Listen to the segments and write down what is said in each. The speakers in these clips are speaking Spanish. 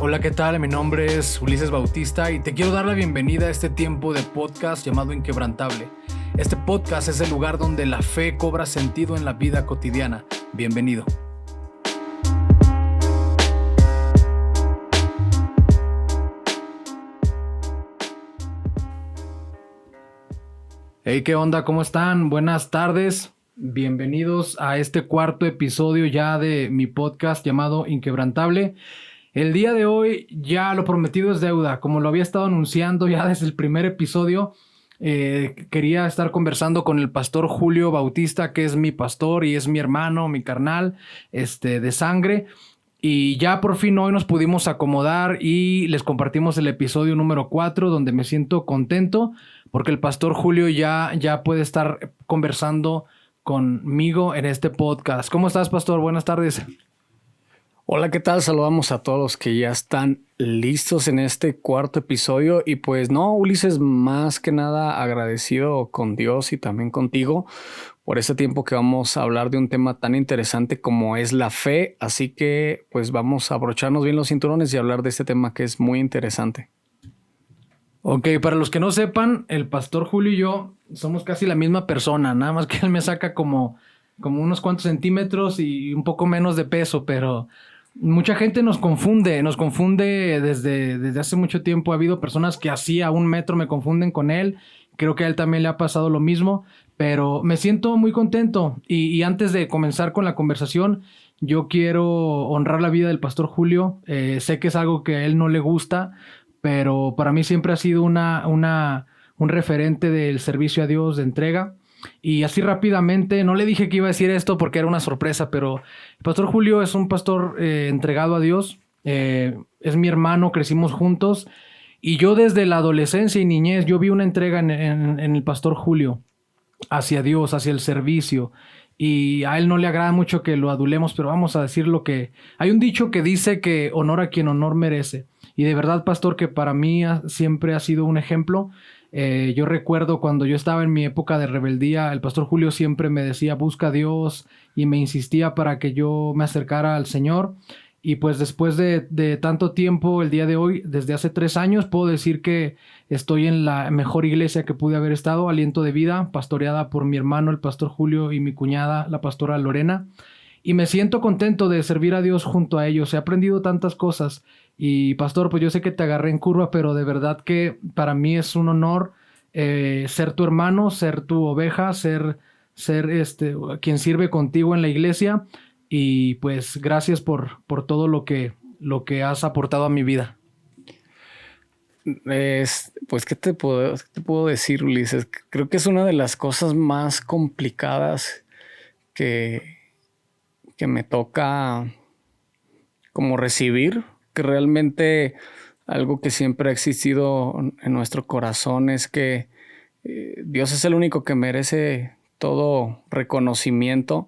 Hola, ¿qué tal? Mi nombre es Ulises Bautista y te quiero dar la bienvenida a este tiempo de podcast llamado Inquebrantable. Este podcast es el lugar donde la fe cobra sentido en la vida cotidiana. Bienvenido. Hey, ¿qué onda? ¿Cómo están? Buenas tardes. Bienvenidos a este cuarto episodio ya de mi podcast llamado Inquebrantable. El día de hoy ya lo prometido es deuda. Como lo había estado anunciando ya desde el primer episodio, quería estar conversando con el pastor Julio Bautista, que es mi pastor y es mi hermano, mi carnal, de sangre. Y ya por fin hoy nos pudimos acomodar y les compartimos el episodio número 4, donde me siento contento porque el pastor Julio ya puede estar conversando conmigo en este podcast. ¿Cómo estás, pastor? Buenas tardes. Hola, ¿qué tal? Saludamos a todos los que ya están listos en este cuarto episodio. Y pues no, Ulises, más que nada agradecido con Dios y también contigo por este tiempo que vamos a hablar de un tema tan interesante como es la fe. Así que pues vamos a abrocharnos bien los cinturones y hablar de este tema que es muy interesante. Ok, para los que no sepan, el pastor Julio y yo somos casi la misma persona, nada más que él me saca como unos cuantos centímetros y un poco menos de peso, pero mucha gente nos confunde desde hace mucho tiempo. Ha habido personas que así a 1 metro me confunden con él. Creo que a él también le ha pasado lo mismo, pero me siento muy contento. Y antes de comenzar con la conversación, yo quiero honrar la vida del pastor Julio. Sé que es algo que a él no le gusta, pero para mí siempre ha sido un referente del servicio a Dios, de entrega. Y así rápidamente, no le dije que iba a decir esto porque era una sorpresa, pero el pastor Julio es un pastor entregado a Dios. Es mi hermano, crecimos juntos. Y yo desde la adolescencia y niñez, yo vi una entrega en el pastor Julio hacia Dios, hacia el servicio. Y a él no le agrada mucho que lo adulemos, pero vamos a decir lo que... Hay un dicho que dice que honor a quien honor merece. Y de verdad, pastor, que para mí siempre ha sido un ejemplo. Yo recuerdo cuando yo estaba en mi época de rebeldía, el pastor Julio siempre me decía, busca a Dios, y me insistía para que yo me acercara al Señor. Y pues después de tanto tiempo, el día de hoy, desde hace 3 años, puedo decir que estoy en la mejor iglesia que pude haber estado, Aliento de Vida, pastoreada por mi hermano, el pastor Julio, y mi cuñada, la pastora Lorena. Y me siento contento de servir a Dios junto a ellos. He aprendido tantas cosas. Y pastor, pues yo sé que te agarré en curva, pero de verdad que para mí es un honor ser tu hermano, ser tu oveja, ser quien sirve contigo en la iglesia. Y pues gracias por todo lo que has aportado a mi vida. Pues, ¿qué te puedo decir, Ulises? Creo que es una de las cosas más complicadas que me toca como recibir, que realmente algo que siempre ha existido en nuestro corazón es que Dios es el único que merece todo reconocimiento.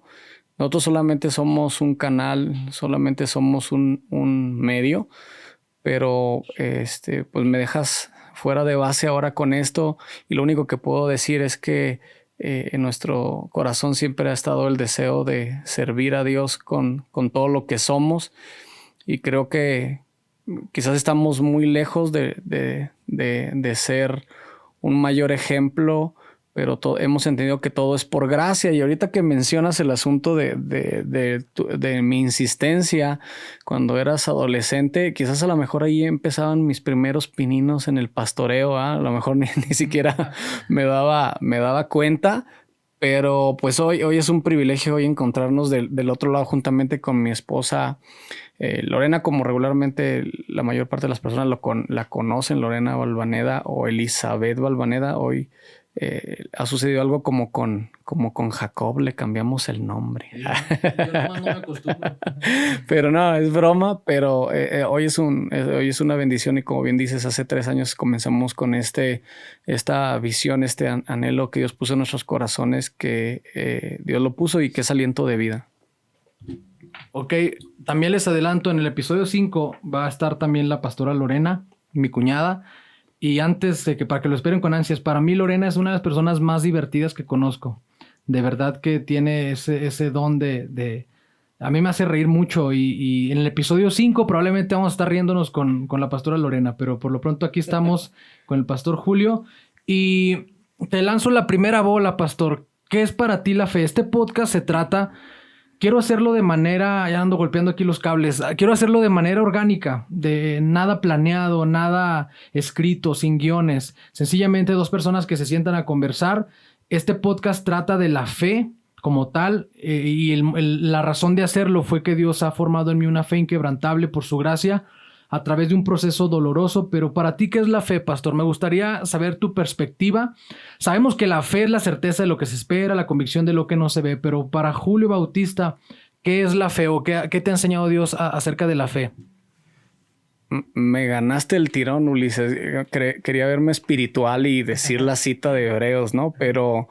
Nosotros solamente somos un canal, solamente somos un medio, pero pues me dejas fuera de base ahora con esto, y lo único que puedo decir es que en nuestro corazón siempre ha estado el deseo de servir a Dios con todo lo que somos, y creo que quizás estamos muy lejos de ser un mayor ejemplo, pero hemos entendido que todo es por gracia. Y ahorita que mencionas el asunto de mi insistencia cuando eras adolescente, quizás a lo mejor ahí empezaban mis primeros pininos en el pastoreo, ¿eh? A lo mejor ni siquiera me daba cuenta, pero pues hoy es un privilegio hoy encontrarnos del otro lado juntamente con mi esposa Lorena, como regularmente la mayor parte de las personas la conocen, Lorena Valvaneda o Elizabeth Valvaneda. Hoy ha sucedido algo como con Jacob, le cambiamos el nombre. Yo nomás no me acostumbro. Pero no, es broma, pero hoy es una bendición, y como bien dices, hace 3 años comenzamos con esta visión, este anhelo que Dios puso en nuestros corazones, que Dios lo puso y que es aliento de vida. Ok, también les adelanto, en el episodio 5 va a estar también la pastora Lorena, mi cuñada. Y antes de que, para que lo esperen con ansias, para mí Lorena es una de las personas más divertidas que conozco. De verdad que tiene ese don de A mí me hace reír mucho y en el episodio 5 probablemente vamos a estar riéndonos con la pastora Lorena, pero por lo pronto aquí estamos con el pastor Julio y te lanzo la primera bola, pastor. ¿Qué es para ti la fe? Este podcast se trata, quiero hacerlo de manera, ya ando golpeando aquí los cables, quiero hacerlo de manera orgánica, de nada planeado, nada escrito, sin guiones, sencillamente dos personas que se sientan a conversar. Este podcast trata de la fe como tal, y la razón de hacerlo fue que Dios ha formado en mí una fe inquebrantable por su gracia a través de un proceso doloroso. Pero para ti, ¿qué es la fe, pastor? Me gustaría saber tu perspectiva. Sabemos que la fe es la certeza de lo que se espera, la convicción de lo que no se ve, pero para Julio Bautista, ¿qué es la fe o qué te ha enseñado Dios acerca de la fe? Me ganaste el tirón, Ulises. Quería verme espiritual y decir la cita de Hebreos, ¿no? Pero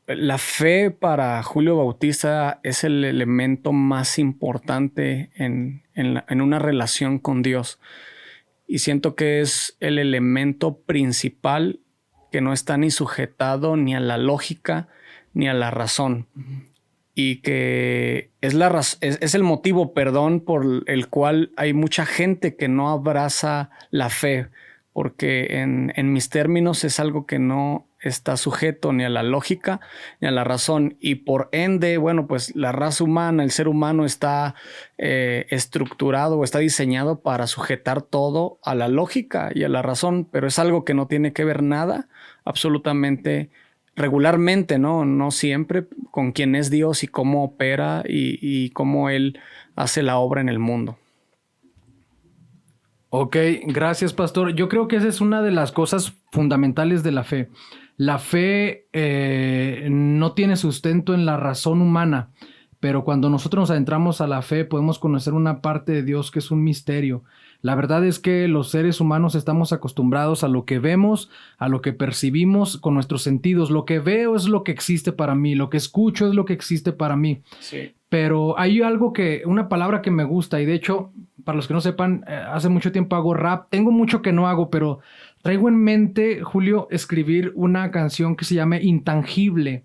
la fe para Julio Bautista es el elemento más importante en una relación con Dios. Y siento que es el elemento principal que no está ni sujetado ni a la lógica ni a la razón. Y que es el motivo, por el cual hay mucha gente que no abraza la fe. Porque en mis términos es algo que no está sujeto ni a la lógica ni a la razón, y por ende, bueno, pues la raza humana, el ser humano está estructurado o está diseñado para sujetar todo a la lógica y a la razón, pero es algo que no tiene que ver nada, absolutamente, regularmente, no siempre, con quién es Dios y cómo opera y cómo Él hace la obra en el mundo. Ok, gracias, pastor. Yo creo que esa es una de las cosas fundamentales de la fe. La fe no tiene sustento en la razón humana, pero cuando nosotros nos adentramos a la fe podemos conocer una parte de Dios que es un misterio. La verdad es que los seres humanos estamos acostumbrados a lo que vemos, a lo que percibimos con nuestros sentidos. Lo que veo es lo que existe para mí, lo que escucho es lo que existe para mí. Sí. Pero hay una palabra que me gusta, y de hecho, para los que no sepan, hace mucho tiempo hago rap. Tengo mucho que no hago, pero traigo en mente, Julio, escribir una canción que se llame Intangible.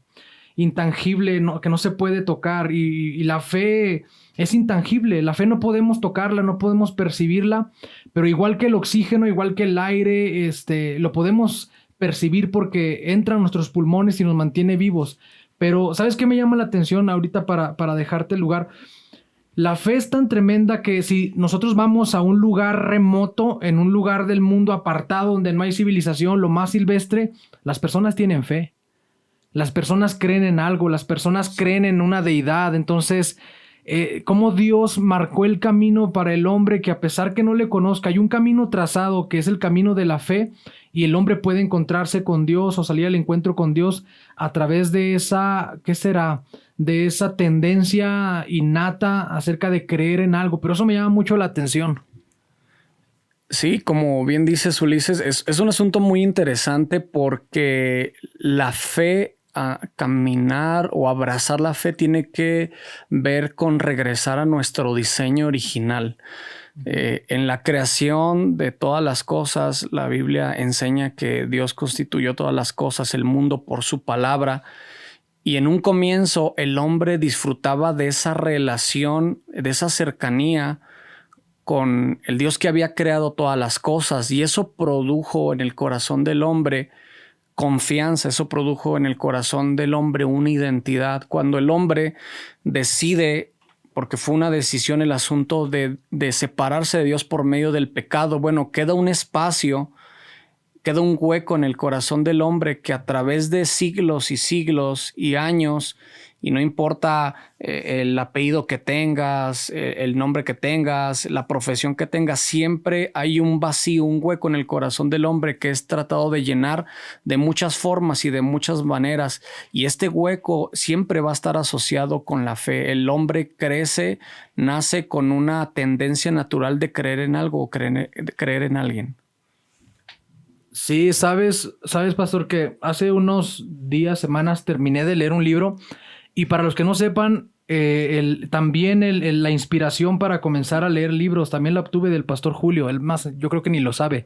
Intangible, que no se puede tocar, y la fe es intangible. La fe no podemos tocarla, no podemos percibirla, pero igual que el oxígeno, igual que el aire, lo podemos percibir porque entra a nuestros pulmones y nos mantiene vivos. Pero ¿sabes qué me llama la atención ahorita para dejarte el lugar? La fe es tan tremenda que si nosotros vamos a un lugar remoto, en un lugar del mundo apartado donde no hay civilización, lo más silvestre, las personas tienen fe. Las personas creen en algo, las personas creen en una deidad. Entonces, cómo Dios marcó el camino para el hombre, que a pesar que no le conozca, hay un camino trazado que es el camino de la fe, y el hombre puede encontrarse con Dios o salir al encuentro con Dios a través de esa, ¿qué será? De esa tendencia innata acerca de creer en algo. Pero eso me llama mucho la atención. Sí, como bien dices, Ulises, es un asunto muy interesante porque la fe, caminar o abrazar la fe, tiene que ver con regresar a nuestro diseño original. En la creación de todas las cosas, la Biblia enseña que Dios constituyó todas las cosas, el mundo, por su palabra. Y en un comienzo el hombre disfrutaba de esa relación, de esa cercanía con el Dios que había creado todas las cosas, y eso produjo en el corazón del hombre confianza, eso produjo en el corazón del hombre una identidad. Cuando el hombre decide, porque fue una decisión el asunto de separarse de Dios por medio del pecado, bueno, queda un espacio, queda un hueco en el corazón del hombre que a través de siglos y años, y no importa el apellido que tengas, el nombre que tengas, la profesión que tengas, siempre hay un vacío, un hueco en el corazón del hombre que es tratado de llenar de muchas formas y de muchas maneras. Y este hueco siempre va a estar asociado con la fe. El hombre crece, nace con una tendencia natural de creer en algo o creer en alguien. Sí, sabes, pastor, que hace unos días, semanas, terminé de leer un libro, y para los que no sepan, también la inspiración para comenzar a leer libros también la obtuve del pastor Julio. Él más, yo creo que ni lo sabe.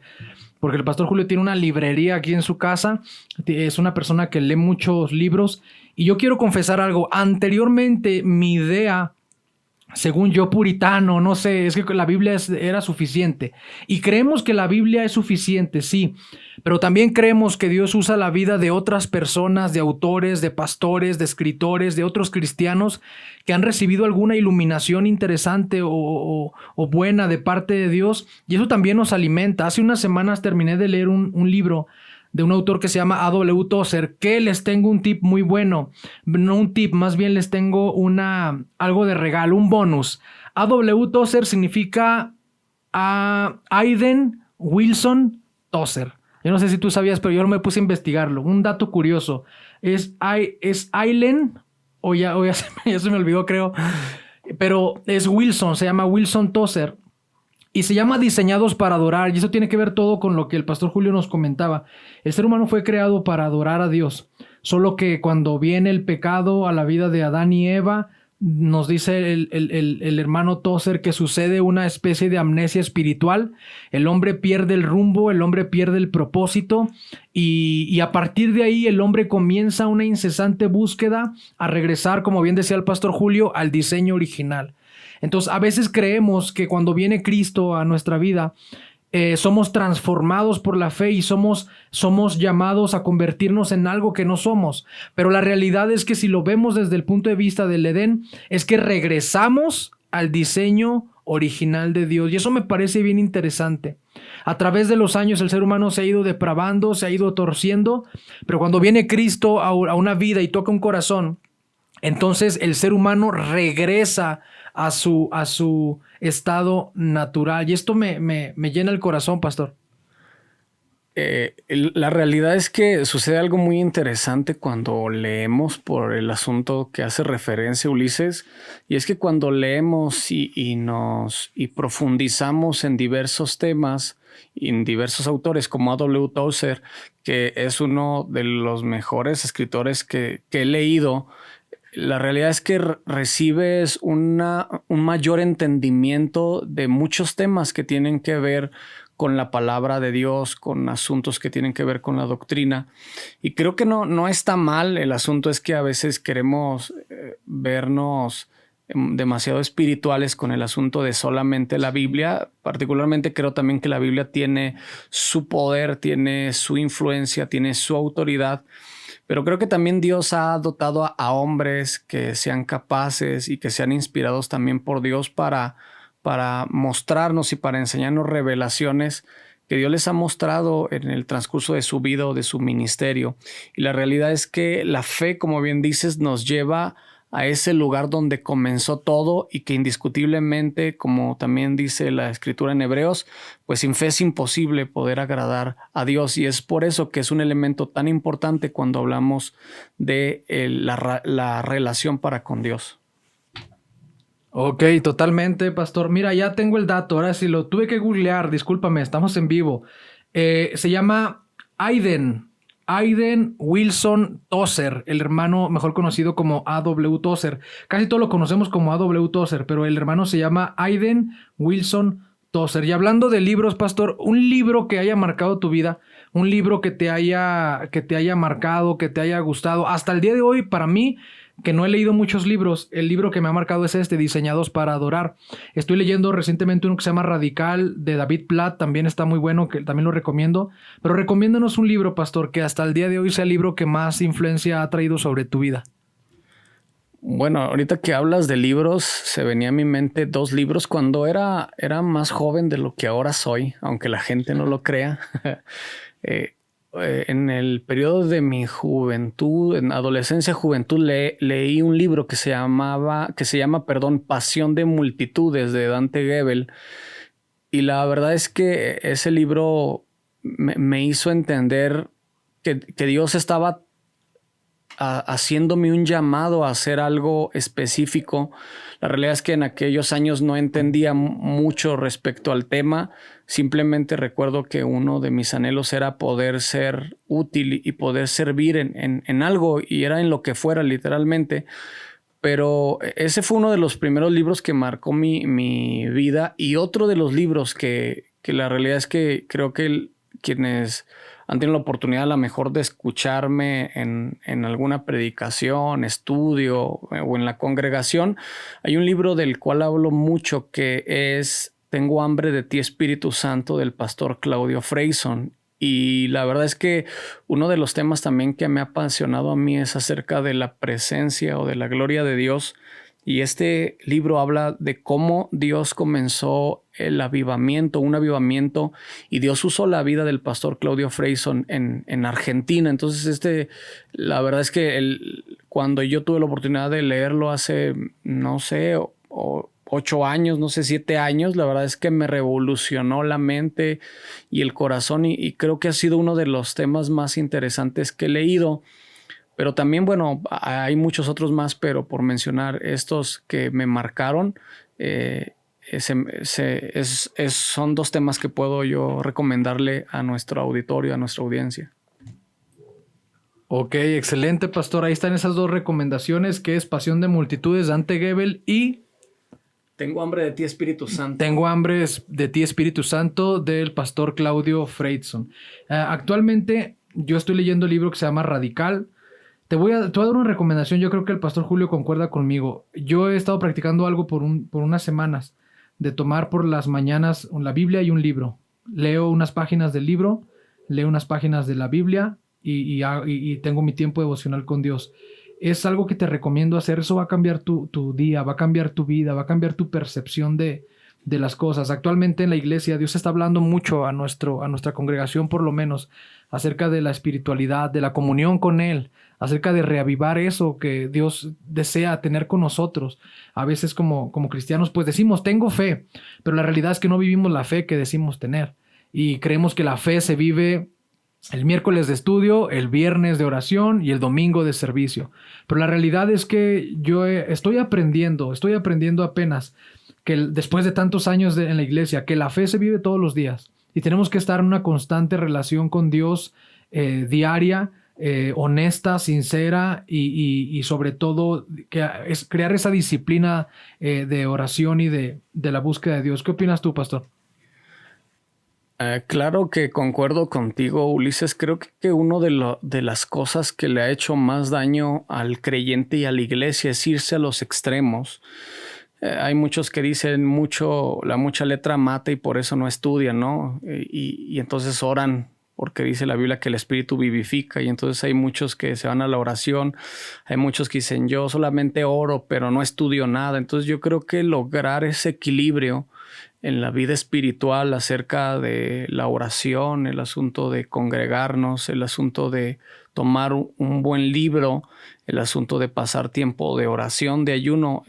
porque el pastor Julio tiene una librería aquí en su casa. Es una persona que lee muchos libros. Y yo quiero confesar algo. Anteriormente, mi idea, según yo, puritano, no sé, es que la Biblia era suficiente. Y creemos que la Biblia es suficiente, sí. Pero también creemos que Dios usa la vida de otras personas, de autores, de pastores, de escritores, de otros cristianos que han recibido alguna iluminación interesante o buena de parte de Dios. Y eso también nos alimenta. Hace unas semanas terminé de leer un libro de un autor que se llama A.W. Tozer, que les tengo un tip muy bueno. No un tip, más bien les tengo algo de regalo, un bonus. A.W. Tozer significa Aiden Wilson Tozer. Yo no sé si tú sabías, pero yo me puse a investigarlo. Un dato curioso. Es Ailen, ya se me olvidó, creo. Pero es Wilson, se llama Wilson Tozer. Y se llama Diseñados para Adorar. Y eso tiene que ver todo con lo que el pastor Julio nos comentaba. El ser humano fue creado para adorar a Dios. Solo que cuando viene el pecado a la vida de Adán y Eva, nos dice el hermano Tozer que sucede una especie de amnesia espiritual. El hombre pierde el rumbo, el hombre pierde el propósito. Y a partir de ahí el hombre comienza una incesante búsqueda a regresar, como bien decía el pastor Julio, al diseño original. Entonces, a veces creemos que cuando viene Cristo a nuestra vida, somos transformados por la fe y somos llamados a convertirnos en algo que no somos. Pero la realidad es que si lo vemos desde el punto de vista del Edén, es que regresamos al diseño original de Dios. Y eso me parece bien interesante. A través de los años el ser humano se ha ido depravando, se ha ido torciendo, pero cuando viene Cristo a una vida y toca un corazón, entonces el ser humano regresa a su estado natural. Y esto me llena el corazón, pastor. La realidad es que sucede algo muy interesante cuando leemos por el asunto que hace referencia Ulises, y es que cuando leemos y profundizamos en diversos temas, en diversos autores como A.W. Tozer, que es uno de los mejores escritores que he leído, la realidad es que recibes un mayor entendimiento de muchos temas que tienen que ver con la palabra de Dios, con asuntos que tienen que ver con la doctrina. Y creo que no está mal. El asunto es que a veces queremos vernos demasiado espirituales con el asunto de solamente la Biblia. Particularmente creo también que la Biblia tiene su poder, tiene su influencia, tiene su autoridad. Pero creo que también Dios ha dotado a hombres que sean capaces y que sean inspirados también por Dios para mostrarnos y para enseñarnos revelaciones que Dios les ha mostrado en el transcurso de su vida o de su ministerio. Y la realidad es que la fe, como bien dices, nos lleva a ese lugar donde comenzó todo y que indiscutiblemente, como también dice la escritura en Hebreos, pues sin fe es imposible poder agradar a Dios, y es por eso que es un elemento tan importante cuando hablamos de la relación para con Dios. Ok, totalmente, pastor. Mira, ya tengo el dato. Ahora sí lo tuve que googlear. Discúlpame, estamos en vivo. Se llama Aiden Wilson Tozer, el hermano mejor conocido como A.W. Tozer. Casi todos lo conocemos como A.W. Tozer, pero el hermano se llama Aiden Wilson Tozer. Y hablando de libros, pastor, un libro que haya marcado tu vida, un libro que te haya marcado, que te haya gustado. Hasta el día de hoy, para mí, que no he leído muchos libros, el libro que me ha marcado es Diseñados para Adorar. Estoy leyendo recientemente uno que se llama Radical, de David Platt, también está muy bueno, que también lo recomiendo. Pero recomiéndanos un libro, pastor, que hasta el día de hoy sea el libro que más influencia ha traído sobre tu vida. Bueno, ahorita que hablas de libros, se venía a mi mente 2 libros cuando era más joven de lo que ahora soy, aunque la gente no lo crea. En el periodo de mi juventud, en adolescencia, juventud, leí un libro que se llama, Pasión de Multitudes, de Dante Gebel. Y la verdad es que ese libro me hizo entender que Dios estaba haciéndome un llamado a hacer algo específico. La realidad es que en aquellos años no entendía mucho respecto al tema. Simplemente recuerdo que uno de mis anhelos era poder ser útil y poder servir en algo, y era en lo que fuera, literalmente. Pero ese fue uno de los primeros libros que marcó mi vida, y otro de los libros que la realidad es que creo que quienes han tenido la oportunidad a lo mejor de escucharme en alguna predicación, estudio o en la congregación, hay un libro del cual hablo mucho que es Tengo hambre de ti, Espíritu Santo, del pastor Claudio Freyson. Y la verdad es que uno de los temas también que me ha apasionado a mí es acerca de la presencia o de la gloria de Dios. Y este libro habla de cómo Dios comenzó el avivamiento, un avivamiento, y Dios usó la vida del pastor Claudio Freyson en Argentina. Entonces, la verdad es que cuando yo tuve la oportunidad de leerlo hace, no sé, 8 años, no sé, 7 años, la verdad es que me revolucionó la mente y el corazón, y creo que ha sido uno de los temas más interesantes que he leído. Pero también, bueno, hay muchos otros más, pero por mencionar estos que me marcaron, son 2 temas que puedo yo recomendarle a nuestro auditorio, a nuestra audiencia. Ok, excelente, pastor. Ahí están esas 2 recomendaciones, que es Pasión de Multitudes, Dante Gebel, y Tengo hambre de ti, Espíritu Santo. Tengo hambre de ti, Espíritu Santo, del pastor Claudio Freyson. Actualmente yo estoy leyendo el libro que se llama Radical. Te voy a dar una recomendación. Yo creo que el pastor Julio concuerda conmigo. Yo he estado practicando algo por unas semanas, de tomar por las mañanas la Biblia y un libro. Leo unas páginas del libro, leo unas páginas de la Biblia y tengo mi tiempo devocional con Dios. Es algo que te recomiendo hacer. Eso va a cambiar tu día, va a cambiar tu vida, va a cambiar tu percepción de las cosas. Actualmente en la iglesia Dios está hablando mucho a nuestra congregación, por lo menos, acerca de la espiritualidad, de la comunión con Él, acerca de reavivar eso que Dios desea tener con nosotros. A veces como cristianos pues decimos, tengo fe, pero la realidad es que no vivimos la fe que decimos tener. Y creemos que la fe se vive el miércoles de estudio, el viernes de oración y el domingo de servicio. Pero la realidad es que yo estoy aprendiendo apenas, que después de tantos años en la iglesia, que la fe se vive todos los días. Y tenemos que estar en una constante relación con Dios diaria, honesta, sincera y sobre todo que es crear esa disciplina de oración y de la búsqueda de Dios. ¿Qué opinas tú, pastor? Claro que concuerdo contigo, Ulises. Creo que uno de las cosas que le ha hecho más daño al creyente y a la iglesia es irse a los extremos. Hay muchos que dicen la mucha letra mata y por eso no estudian, ¿no? Y entonces oran porque dice la Biblia que el Espíritu vivifica, y entonces hay muchos que se van a la oración, hay muchos que dicen yo solamente oro pero no estudio nada. Entonces yo creo que lograr ese equilibrio en la vida espiritual acerca de la oración, el asunto de congregarnos, el asunto de tomar un buen libro, el asunto de pasar tiempo de oración, de ayuno,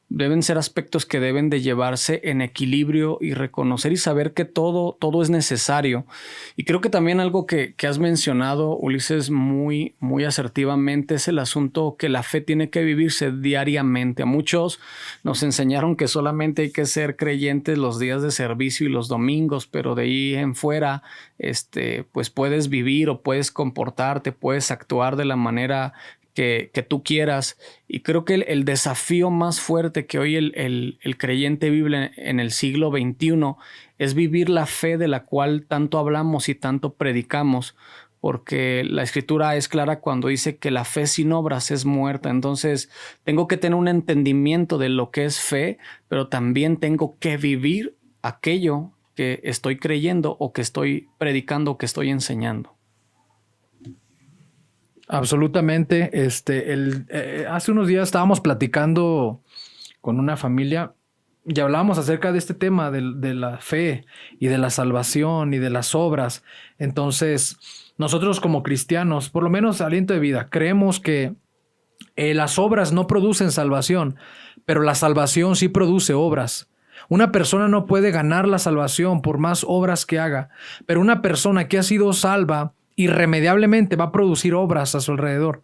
deben ser aspectos que deben de llevarse en equilibrio y reconocer y saber que todo es necesario. Y creo que también algo que has mencionado, Ulises, muy, muy asertivamente, es el asunto que la fe tiene que vivirse diariamente. A muchos nos enseñaron que solamente hay que ser creyentes los días de servicio y los domingos, pero de ahí en fuera, pues puedes vivir o puedes comportarte, puedes actuar de la manera que tú quieras. Y creo que el desafío más fuerte que hoy el creyente vive en el siglo XXI es vivir la fe de la cual tanto hablamos y tanto predicamos, porque la Escritura es clara cuando dice que la fe sin obras es muerta. Entonces tengo que tener un entendimiento de lo que es fe, pero también tengo que vivir aquello que estoy creyendo o que estoy predicando o que estoy enseñando. Absolutamente. Hace unos días estábamos platicando con una familia y hablábamos acerca de este tema de la fe y de la salvación y de las obras. Entonces, nosotros como cristianos, por lo menos Aliento de Vida, creemos que las obras no producen salvación, pero la salvación sí produce obras. Una persona no puede ganar la salvación por más obras que haga, pero una persona que ha sido salva irremediablemente va a producir obras a su alrededor.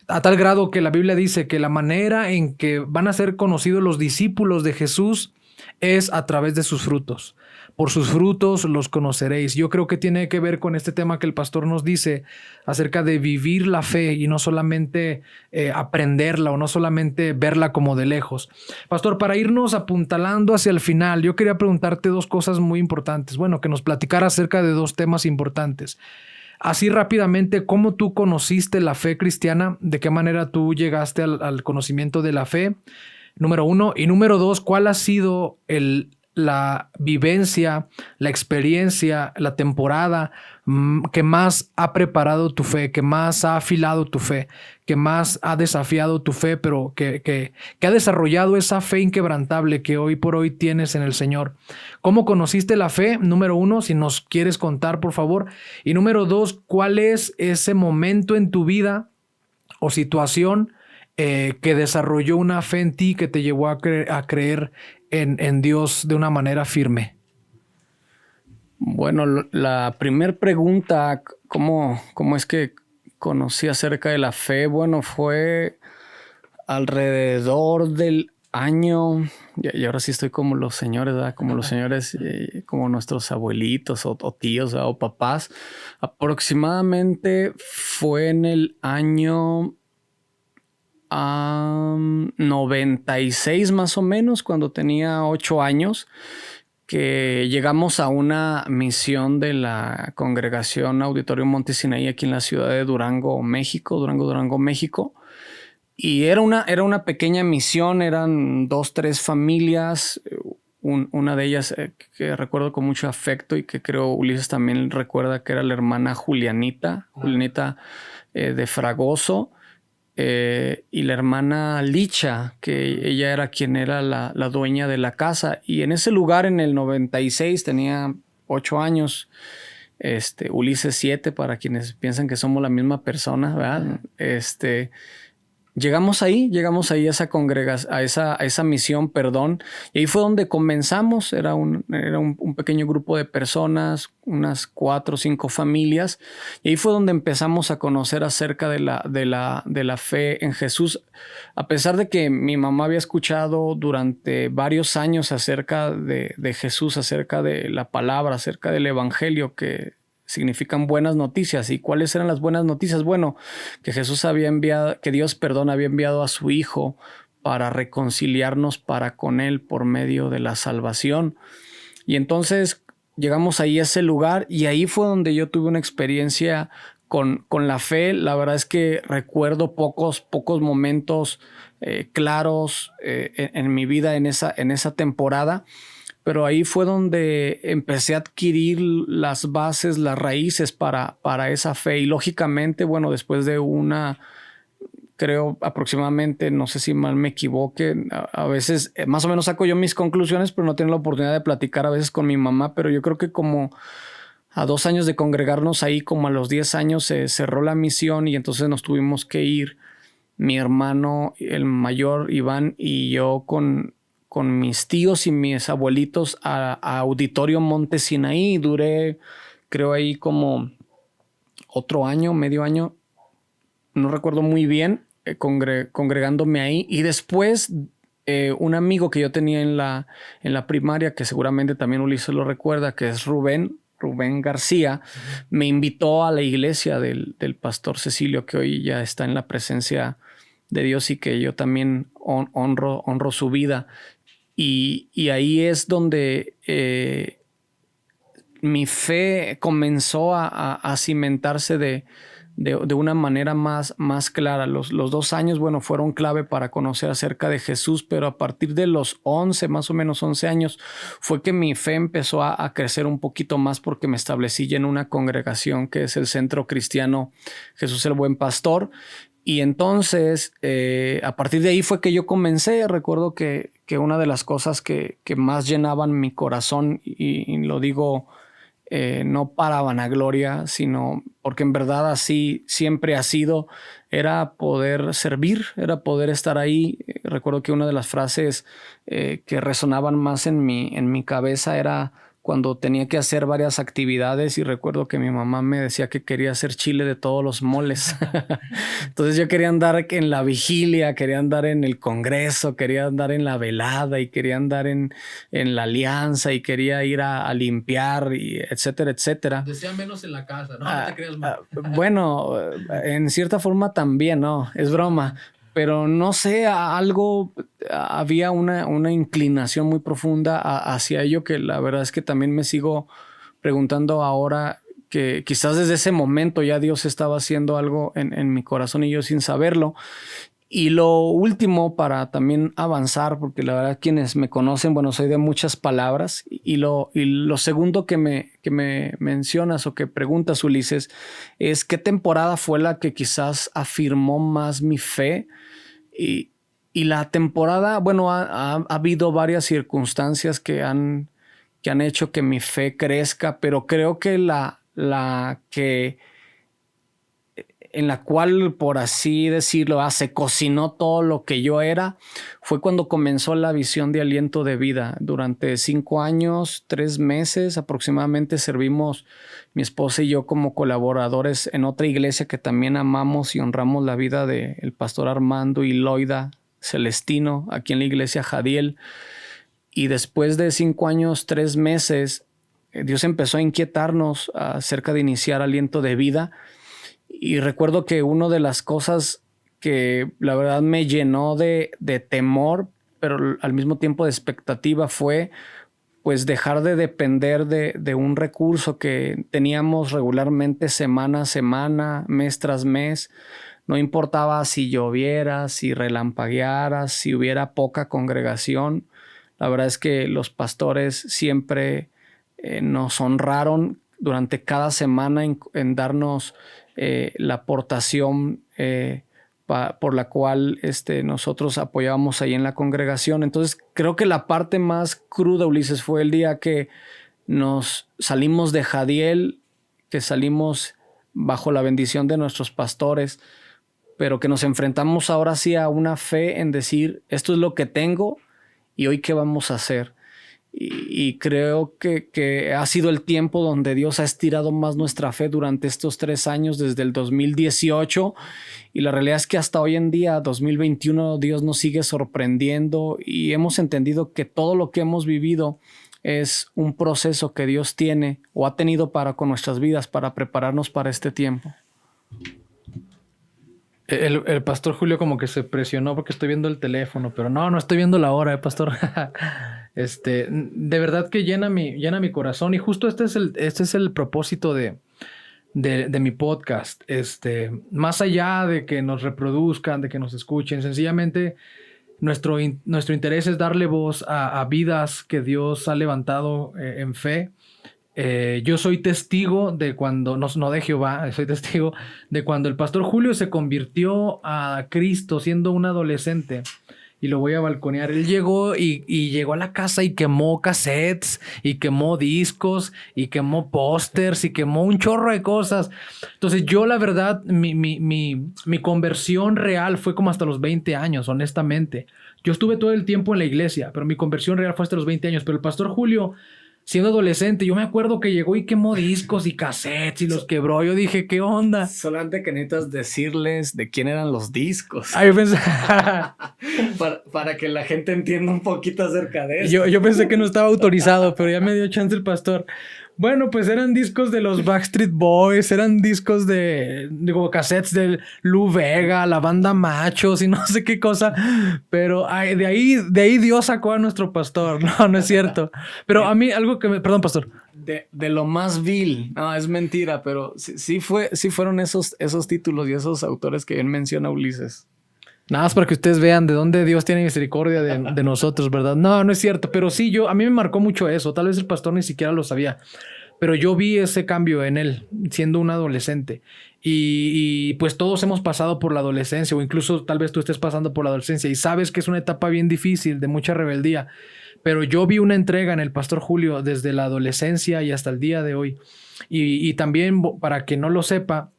A tal grado que la Biblia dice que la manera en que van a ser conocidos los discípulos de Jesús es a través de sus frutos. por sus frutos los conoceréis. Yo creo que tiene que ver con este tema que el pastor nos dice acerca de vivir la fe y no solamente aprenderla o no solamente verla como de lejos. Pastor, para irnos apuntalando hacia el final, yo quería preguntarte dos cosas muy importantes. Bueno, que nos platicara acerca de dos temas importantes. Así rápidamente, ¿cómo tú conociste la fe cristiana? ¿De qué manera tú llegaste al conocimiento de la fe? Número uno. Y número dos, ¿cuál ha sido la vivencia, la experiencia, la temporada que más ha preparado tu fe, que más ha afilado tu fe, que más ha desafiado tu fe, pero que ha desarrollado esa fe inquebrantable que hoy por hoy tienes en el Señor? ¿Cómo conociste la fe? Número uno, si nos quieres contar, por favor. Y número dos, ¿cuál es ese momento en tu vida o situación que desarrolló una fe en ti que te llevó a creer en Dios de una manera firme? Bueno, la primera pregunta, ¿cómo es que conocí acerca de la fe? Bueno, fue alrededor del año, y ahora sí estoy como los señores, ¿verdad? Como los señores, como nuestros abuelitos o tíos, ¿verdad? O papás. Aproximadamente fue en el año 96 más o menos, cuando tenía 8 años, que llegamos a una misión de la congregación Auditorio Monte Sinaí aquí en la ciudad de Durango, México. Y era una pequeña misión, eran 2, 3 familias. Una de ellas que recuerdo con mucho afecto y que creo Ulises también recuerda, que era la hermana Julianita de Fragoso. Y la hermana Licha, que ella era quien era la dueña de la casa. Y en ese lugar, en el 96, tenía 8 años. Ulises 7, para quienes piensan que somos la misma persona, ¿verdad? Llegamos ahí a esa a esa misión, y ahí fue donde comenzamos. Era un pequeño grupo de personas, unas 4 o 5 familias, y ahí fue donde empezamos a conocer acerca de la fe en Jesús. A pesar de que mi mamá había escuchado durante varios años acerca de Jesús, acerca de la palabra, acerca del evangelio, que significan buenas noticias. ¿Y cuáles eran las buenas noticias? Bueno, que Dios había enviado a su Hijo para reconciliarnos para con Él por medio de la salvación. Y entonces llegamos ahí a ese lugar, y ahí fue donde yo tuve una experiencia con la fe. La verdad es que recuerdo pocos momentos claros en mi vida en esa temporada. Pero ahí fue donde empecé a adquirir las bases, las raíces para esa fe. Y lógicamente, bueno, después de creo aproximadamente, no sé si mal me equivoque, a veces más o menos saco yo mis conclusiones, pero no tengo la oportunidad de platicar a veces con mi mamá. Pero yo creo que como a 2 años de congregarnos ahí, como a los 10 años se cerró la misión, y entonces nos tuvimos que ir, mi hermano, el mayor, Iván, y yo con mis tíos y mis abuelitos a Auditorio Monte Sinaí. Duré, creo, ahí como otro año, medio año, no recuerdo muy bien, congregándome ahí. Y después un amigo que yo tenía en la primaria, que seguramente también Ulises lo recuerda, que es Rubén García, me invitó a la iglesia del pastor Cecilio, que hoy ya está en la presencia de Dios, y que yo también honro su vida. Y ahí es donde mi fe comenzó a cimentarse de una manera más clara. Los 2 años, bueno, fueron clave para conocer acerca de Jesús, pero a partir de los 11, más o menos 11 años, fue que mi fe empezó a crecer un poquito más, porque me establecí ya en una congregación que es el Centro Cristiano Jesús el Buen Pastor. Y entonces, a partir de ahí fue que yo comencé. Recuerdo que una de las cosas que más llenaban mi corazón, y lo digo no para vanagloria, sino porque en verdad así siempre ha sido, era poder servir, era poder estar ahí. Recuerdo que una de las frases que resonaban más en mi cabeza era: cuando tenía que hacer varias actividades y recuerdo que mi mamá me decía que quería hacer chile de todos los moles. Entonces yo quería andar en la vigilia, quería andar en el congreso, quería andar en la velada y quería andar en la alianza y quería ir a limpiar, y etcétera, etcétera. Decía menos en la casa, no te creas mal. Bueno, en cierta forma también, ¿no? Es broma. Pero no sé, había una inclinación muy profunda hacia ello que la verdad es que también me sigo preguntando ahora, que quizás desde ese momento ya Dios estaba haciendo algo en mi corazón y yo sin saberlo. Y lo último, para también avanzar, porque la verdad quienes me conocen, bueno, soy de muchas palabras, y lo segundo que me mencionas o que preguntas, Ulises, es ¿qué temporada fue la que quizás afirmó más mi fe? Y la temporada, bueno, ha habido varias circunstancias que han hecho que mi fe crezca, pero creo que en la cual, por así decirlo, se cocinó todo lo que yo era, fue cuando comenzó la visión de Aliento de Vida. Durante 5 años, 3 meses aproximadamente servimos mi esposa y yo como colaboradores en otra iglesia que también amamos y honramos la vida del pastor Armando y Loida Celestino, aquí en la iglesia Jadiel. Y después de 5 años, 3 meses, Dios empezó a inquietarnos acerca de iniciar Aliento de Vida. Y recuerdo que una de las cosas que la verdad me llenó de temor, pero al mismo tiempo de expectativa, fue pues dejar de depender de un recurso que teníamos regularmente semana a semana, mes tras mes. No importaba si lloviera, si relampagueara, si hubiera poca congregación. La verdad es que los pastores siempre nos honraron durante cada semana en darnos la aportación por la cual nosotros apoyábamos ahí en la congregación. Entonces creo que la parte más cruda, Ulises, fue el día que nos salimos de Jadiel, que salimos bajo la bendición de nuestros pastores, pero que nos enfrentamos ahora sí a una fe en decir, esto es lo que tengo y hoy qué vamos a hacer. Y creo que ha sido el tiempo donde Dios ha estirado más nuestra fe durante estos 3 años, desde el 2018. Y la realidad es que hasta hoy en día, 2021, Dios nos sigue sorprendiendo y hemos entendido que todo lo que hemos vivido es un proceso que Dios tiene o ha tenido con nuestras vidas para prepararnos para este tiempo. El pastor Julio como que se presionó porque estoy viendo el teléfono, pero no estoy viendo la hora, pastor. De verdad que llena mi corazón y justo este es el propósito de mi podcast. Más allá de que nos reproduzcan, de que nos escuchen, sencillamente nuestro interés es darle voz a vidas que Dios ha levantado en fe. Yo soy testigo de cuando, no de Jehová, soy testigo de cuando el pastor Julio se convirtió a Cristo siendo un adolescente. Y lo voy a balconear. Él llegó y llegó a la casa y quemó cassettes y quemó discos y quemó pósters y quemó un chorro de cosas. Entonces yo la verdad, mi conversión real fue como hasta los 20 años, honestamente. Yo estuve todo el tiempo en la iglesia, pero mi conversión real fue hasta los 20 años. Pero el pastor Julio, siendo adolescente, yo me acuerdo que llegó y quemó discos y cassettes y los quebró. Yo dije, ¿qué onda? Solamente que necesitas decirles de quién eran los discos. Yo pensé... para que la gente entienda un poquito acerca de eso. Yo pensé que no estaba autorizado, pero ya me dio chance el pastor. Bueno, pues eran discos de los Backstreet Boys, eran discos digo, cassettes de Lou Vega, la banda Machos y no sé qué cosa. Pero de ahí Dios sacó a nuestro pastor. No es cierto. Pero a mí algo que perdón, pastor. De lo más vil. No, es mentira, pero sí fueron esos títulos y esos autores que bien menciona Ulises. Nada más para que ustedes vean de dónde Dios tiene misericordia de nosotros, ¿verdad? No es cierto, pero sí, a mí me marcó mucho eso. Tal vez el pastor ni siquiera lo sabía, pero yo vi ese cambio en él siendo un adolescente. Y pues todos hemos pasado por la adolescencia, o incluso tal vez tú estés pasando por la adolescencia y sabes que es una etapa bien difícil, de mucha rebeldía. Pero yo vi una entrega en el pastor Julio desde la adolescencia y hasta el día de hoy. Y también, para que no lo sepa,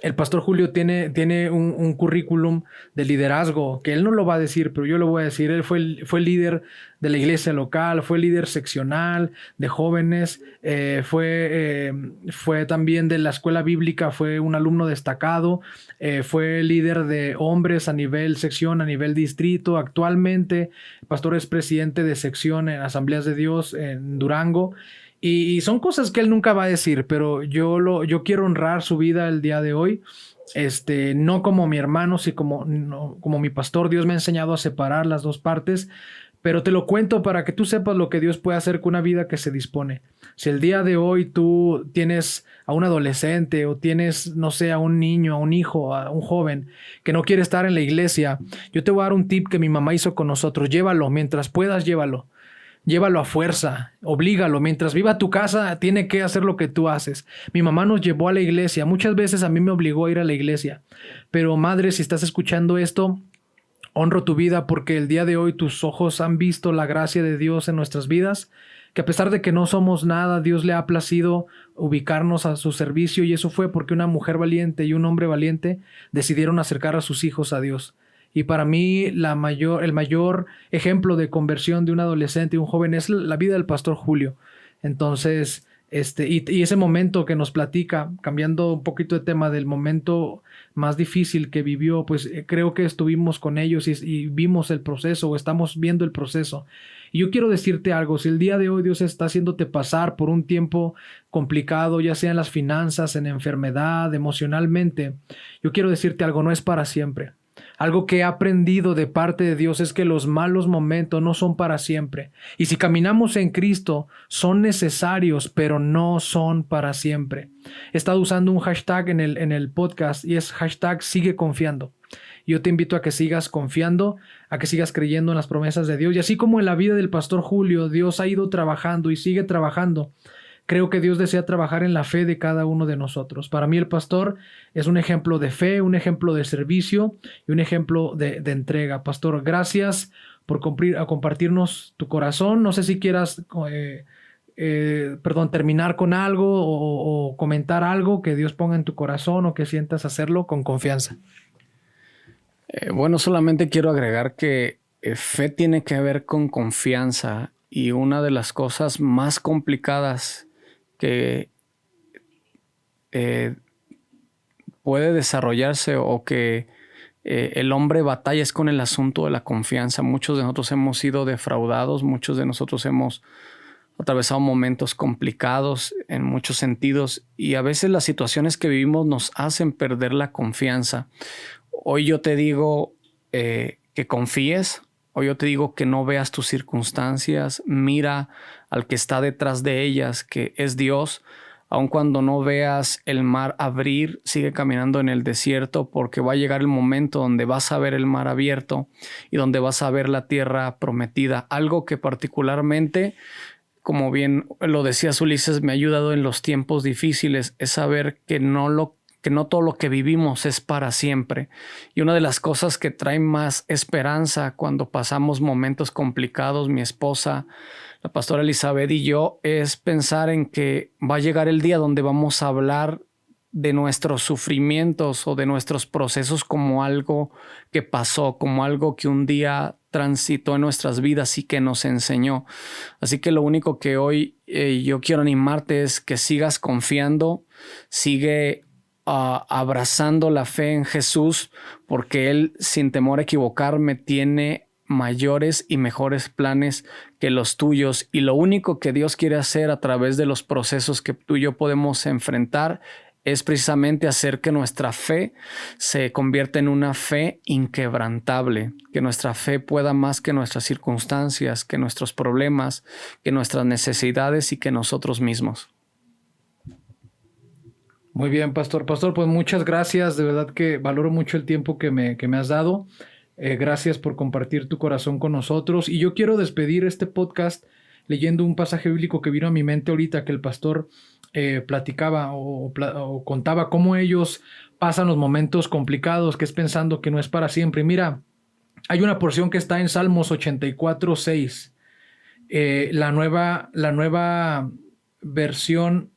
el pastor Julio tiene un currículum de liderazgo que él no lo va a decir, pero yo lo voy a decir. Él fue líder de la iglesia local, fue líder seccional de jóvenes, fue también de la escuela bíblica, fue un alumno destacado, fue líder de hombres a nivel sección, a nivel distrito. Actualmente, el pastor es presidente de sección en Asambleas de Dios en Durango. Y son cosas que él nunca va a decir, pero yo quiero honrar su vida el día de hoy. No como mi hermano, sino como mi pastor. Dios me ha enseñado a separar las dos partes, pero te lo cuento para que tú sepas lo que Dios puede hacer con una vida que se dispone. Si el día de hoy tú tienes a un adolescente o tienes, no sé, a un niño, a un hijo, a un joven que no quiere estar en la iglesia, yo te voy a dar un tip que mi mamá hizo con nosotros. Llévalo, mientras puedas, llévalo. Llévalo a fuerza, oblígalo. Mientras viva tu casa, tiene que hacer lo que tú haces. Mi mamá nos llevó a la iglesia. Muchas veces a mí me obligó a ir a la iglesia. Pero madre, si estás escuchando esto, honro tu vida porque el día de hoy tus ojos han visto la gracia de Dios en nuestras vidas, que a pesar de que no somos nada, Dios le ha placido ubicarnos a su servicio, y eso fue porque una mujer valiente y un hombre valiente decidieron acercar a sus hijos a Dios. Y para mí el mayor ejemplo de conversión de un adolescente y un joven es la vida del pastor Julio. Entonces, y ese momento que nos platica, cambiando un poquito de tema, del momento más difícil que vivió, pues creo que estuvimos con ellos y vimos el proceso, o estamos viendo el proceso. Y yo quiero decirte algo: si el día de hoy Dios está haciéndote pasar por un tiempo complicado, ya sea en las finanzas, en enfermedad, emocionalmente, yo quiero decirte algo: no es para siempre. Algo que he aprendido de parte de Dios es que los malos momentos no son para siempre. Y si caminamos en Cristo, son necesarios, pero no son para siempre. He estado usando un hashtag en el podcast, y es hashtag sigue confiando. Yo te invito a que sigas confiando, a que sigas creyendo en las promesas de Dios. Y así como en la vida del pastor Julio, Dios ha ido trabajando y sigue trabajando, creo que Dios desea trabajar en la fe de cada uno de nosotros. Para mí el pastor es un ejemplo de fe, un ejemplo de servicio y un ejemplo de entrega. Pastor, gracias por compartirnos tu corazón. No sé si quieras terminar con algo o comentar algo que Dios ponga en tu corazón, o que sientas hacerlo con confianza. Bueno, solamente quiero agregar que fe tiene que ver con confianza, y una de las cosas más complicadas que puede desarrollarse, o que el hombre batalla, es con el asunto de la confianza. Muchos de nosotros hemos sido defraudados, muchos de nosotros hemos atravesado momentos complicados en muchos sentidos, y a veces las situaciones que vivimos nos hacen perder la confianza. Hoy yo te digo que confíes. Hoy yo te digo que no veas tus circunstancias, mira al que está detrás de ellas, que es Dios. Aun cuando no veas el mar abrir, sigue caminando en el desierto, porque va a llegar el momento donde vas a ver el mar abierto y donde vas a ver la tierra prometida. Algo que particularmente, como bien lo decías Ulises, me ha ayudado en los tiempos difíciles, es saber que no todo lo que vivimos es para siempre. Y una de las cosas que trae más esperanza cuando pasamos momentos complicados, mi esposa, la pastora Elizabeth y yo, es pensar en que va a llegar el día donde vamos a hablar de nuestros sufrimientos o de nuestros procesos como algo que pasó, como algo que un día transitó en nuestras vidas y que nos enseñó. Así que lo único que hoy yo quiero animarte es que sigas confiando, sigue abrazando la fe en Jesús, porque Él, sin temor a equivocarme, tiene mayores y mejores planes que los tuyos. Y lo único que Dios quiere hacer a través de los procesos que tú y yo podemos enfrentar es precisamente hacer que nuestra fe se convierta en una fe inquebrantable, que nuestra fe pueda más que nuestras circunstancias, que nuestros problemas, que nuestras necesidades y que nosotros mismos. Muy bien, Pastor. Pastor, pues muchas gracias. De verdad que valoro mucho el tiempo que me has dado. Gracias por compartir tu corazón con nosotros. Y yo quiero despedir este podcast leyendo un pasaje bíblico que vino a mi mente ahorita, que el pastor platicaba o contaba cómo ellos pasan los momentos complicados, que es pensando que no es para siempre. Y mira, hay una porción que está en Salmos 84:6. La nueva versión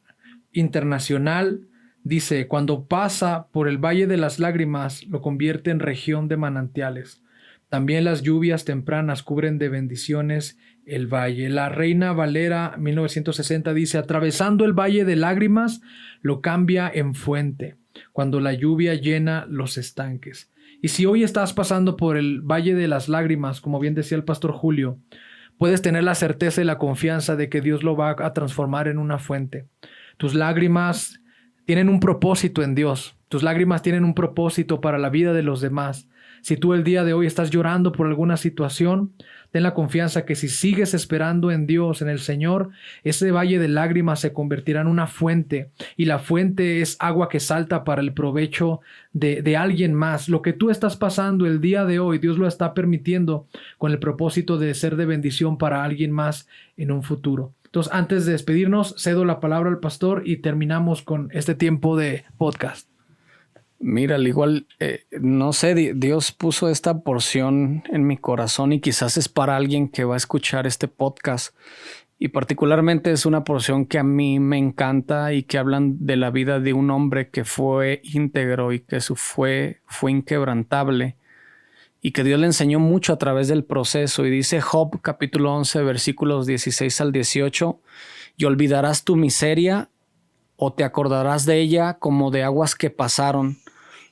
internacional Dice, cuando pasa por el valle de las lágrimas, lo convierte en región de manantiales. También las lluvias tempranas cubren de bendiciones el valle. La Reina Valera 1960 dice, atravesando el valle de lágrimas, lo cambia en fuente, cuando la lluvia llena los estanques. Y si hoy estás pasando por el valle de las lágrimas, como bien decía el pastor Julio, puedes tener la certeza y la confianza de que Dios lo va a transformar en una fuente. Tus lágrimas tienen un propósito en Dios. Tus lágrimas tienen un propósito para la vida de los demás. Si tú el día de hoy estás llorando por alguna situación, ten la confianza que si sigues esperando en Dios, en el Señor, ese valle de lágrimas se convertirá en una fuente, y la fuente es agua que salta para el provecho de alguien más. Lo que tú estás pasando el día de hoy, Dios lo está permitiendo con el propósito de ser de bendición para alguien más en un futuro. Entonces, antes de despedirnos, cedo la palabra al pastor y terminamos con este tiempo de podcast. Mira, al igual, no sé, Dios puso esta porción en mi corazón y quizás es para alguien que va a escuchar este podcast. Y particularmente es una porción que a mí me encanta y que hablan de la vida de un hombre que fue íntegro y que fue inquebrantable y que Dios le enseñó mucho a través del proceso. Y dice Job capítulo 11 versículos 16 al 18, y olvidarás tu miseria o te acordarás de ella como de aguas que pasaron.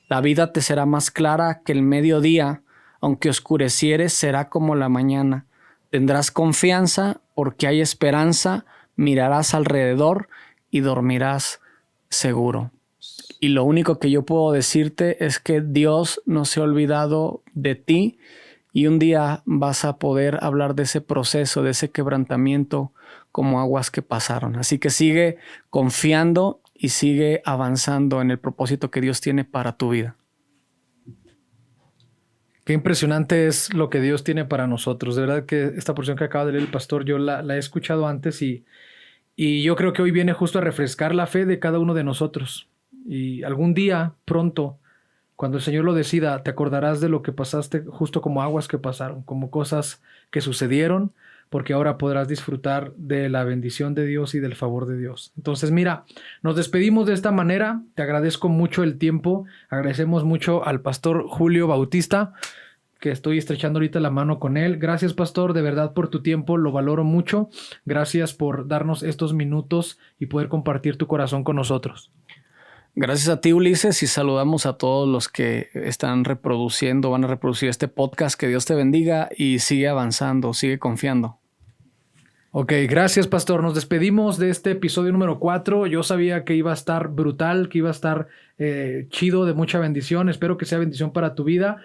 La vida te será más clara que el mediodía, aunque oscurecieres será como la mañana. Tendrás confianza porque hay esperanza, mirarás alrededor y dormirás seguro. Y lo único que yo puedo decirte es que Dios no se ha olvidado de ti y un día vas a poder hablar de ese proceso, de ese quebrantamiento como aguas que pasaron. Así que sigue confiando y sigue avanzando en el propósito que Dios tiene para tu vida. Qué impresionante es lo que Dios tiene para nosotros. De verdad que esta porción que acaba de leer el pastor, yo la he escuchado antes y yo creo que hoy viene justo a refrescar la fe de cada uno de nosotros. Y algún día, pronto, cuando el Señor lo decida, te acordarás de lo que pasaste justo como aguas que pasaron, como cosas que sucedieron, porque ahora podrás disfrutar de la bendición de Dios y del favor de Dios. Entonces, mira, nos despedimos de esta manera. Te agradezco mucho el tiempo. Agradecemos mucho al pastor Julio Bautista, que estoy estrechando ahorita la mano con él. Gracias, pastor, de verdad por tu tiempo, lo valoro mucho. Gracias por darnos estos minutos y poder compartir tu corazón con nosotros. Gracias a ti, Ulises, y saludamos a todos los que están reproduciendo, van a reproducir este podcast. Que Dios te bendiga y sigue avanzando, sigue confiando. Ok, gracias, pastor. Nos despedimos de este episodio número 4. Yo sabía que iba a estar brutal, que iba a estar chido, de mucha bendición. Espero que sea bendición para tu vida.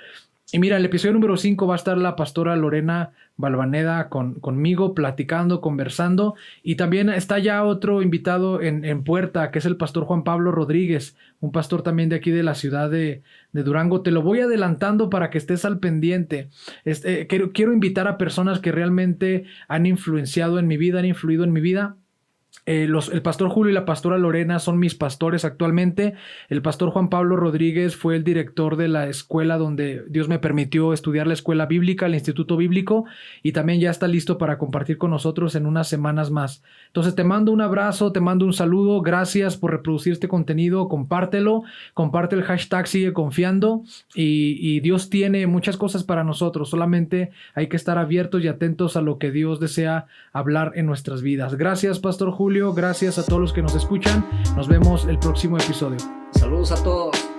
Y mira, el episodio número 5 va a estar la pastora Lorena Balvaneda conmigo, platicando, conversando. Y también está ya otro invitado en puerta, que es el pastor Juan Pablo Rodríguez, un pastor también de aquí de la ciudad de Durango. Te lo voy adelantando para que estés al pendiente. Quiero invitar a personas que realmente han influenciado en mi vida, han influido en mi vida. El pastor Julio y la pastora Lorena son mis pastores actualmente. El pastor Juan Pablo Rodríguez fue el director de la escuela donde Dios me permitió estudiar la escuela bíblica, el Instituto Bíblico, y también ya está listo para compartir con nosotros en unas semanas más. Entonces te mando un abrazo, te mando un saludo. Gracias por reproducir este contenido. Compártelo, comparte el hashtag Sigue Confiando, y Dios tiene muchas cosas para nosotros. Solamente hay que estar abiertos y atentos a lo que Dios desea hablar en nuestras vidas. Gracias, pastor Julio. Gracias a todos los que nos escuchan. Nos vemos el próximo episodio. Saludos a todos.